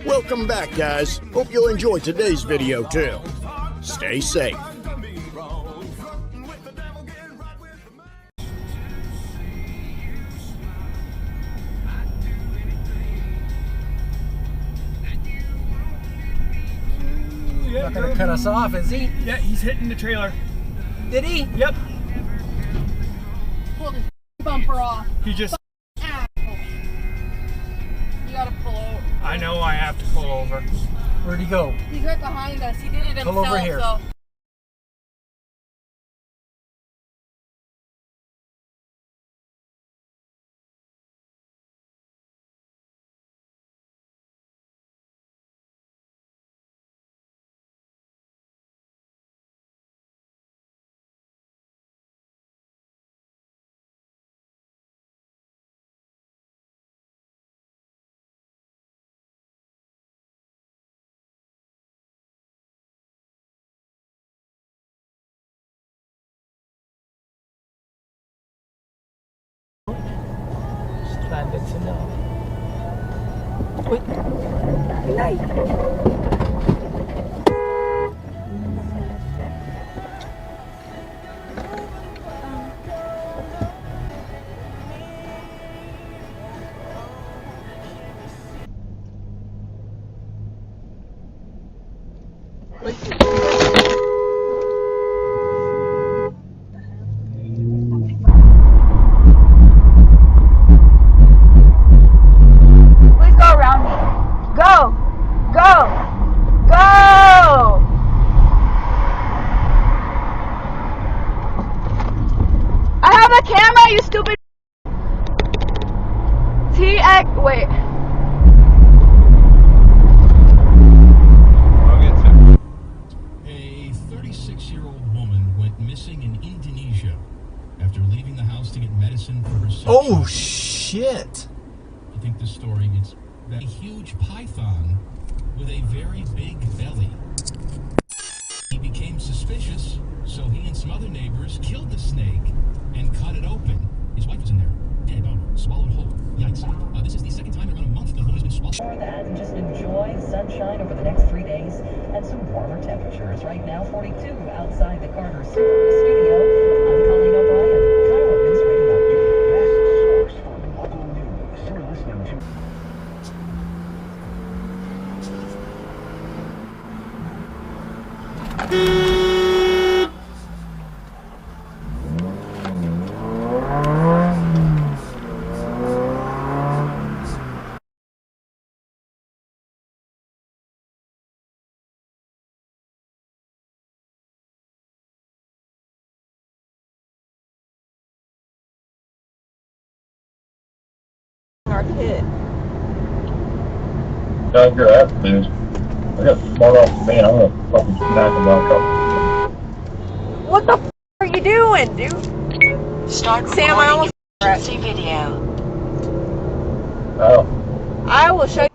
Welcome back, guys. Hope you'll enjoy today's video too. Stay safe. Not gonna cut us off, is he? Yeah, he's hitting the trailer. Did he? Yep. Pull his bumper off. He just... You gotta pull over. I know I have to pull over. Where'd he go? He's right behind us. He did it himself. Pull over here. So. Landed to know. Wait. Good night. Wait. A 36-year-old woman went missing in Indonesia after leaving the house to get medicine for her son. Oh, shit. I think this story gets a huge python with a very big belly. He became suspicious, so he and some other neighbors killed the snake and cut it open. His wife was in there, dead, swallowed whole. Yikes. This is the second time in around a month the woman's been swallowed. For that, and just enjoy the sunshine over the next 3 days and some warmer temperatures. Right now, 42 outside the Carter studio. I'm Colleen O'Brien, Cairo News Radio. Best source for local news. You're listening to... Our kid. Down here, I have things. I got smart off the van. I'm gonna fucking smack him down. What the f are you doing, dude? Start Sam, I almost emergency video. Oh. I will show you.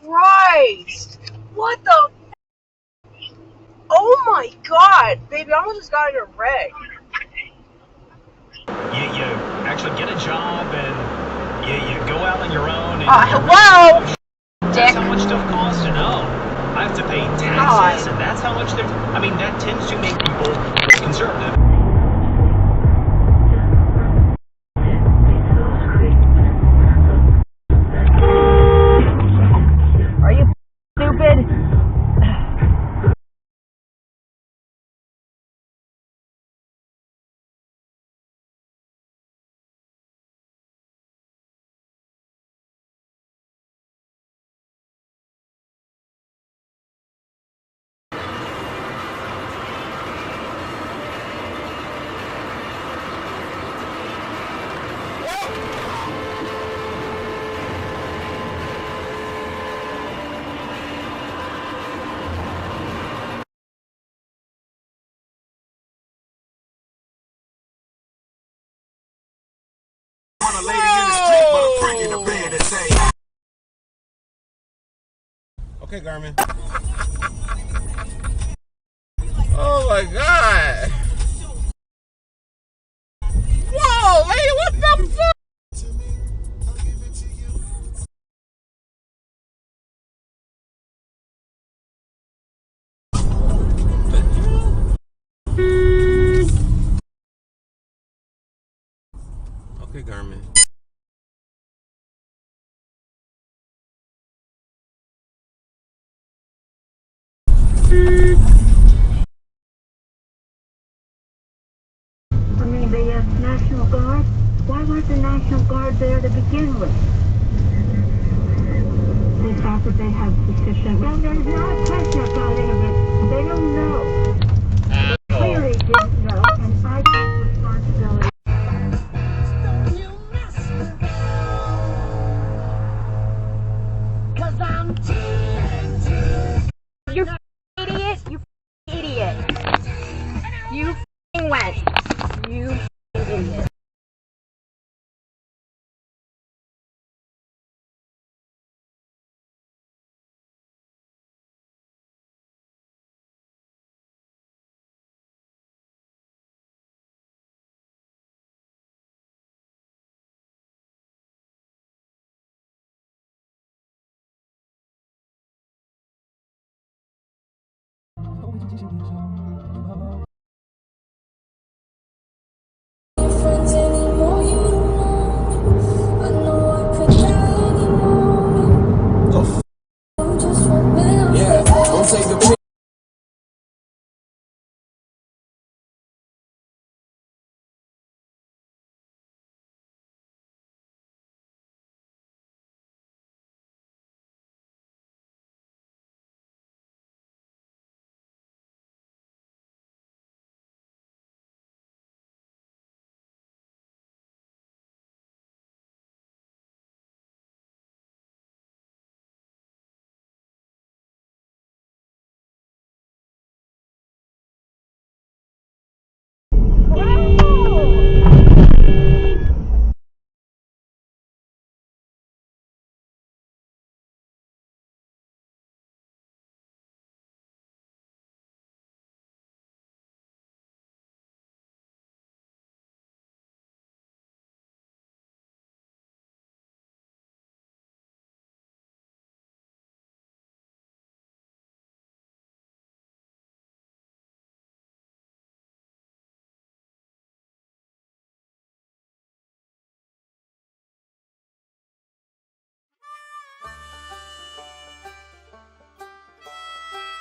Christ! What the f? Oh my god! Baby, I almost just got in a wreck. You actually get a job and you go out on your own and hello? that's how much stuff costs to know. I have to pay taxes and that's how much they're, I mean, that tends to make people conservative. Are you stupid? Okay, Garmin. Oh my god! Whoa, lady, what the fuck? Okay, Garmin. I mean, the National Guard. Why was the National Guard there to begin with? They thought that they had sufficient. Well, there's not a question about any of it. They don't know. They clearly didn't know, and I take responsibility. Cause I'm TNT. You idiot. You idiot. You went. You idiot. Yeah, don't take the picture.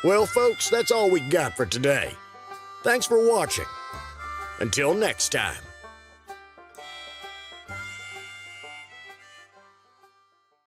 Well, folks, that's all we got for today. Thanks for watching. Until next time.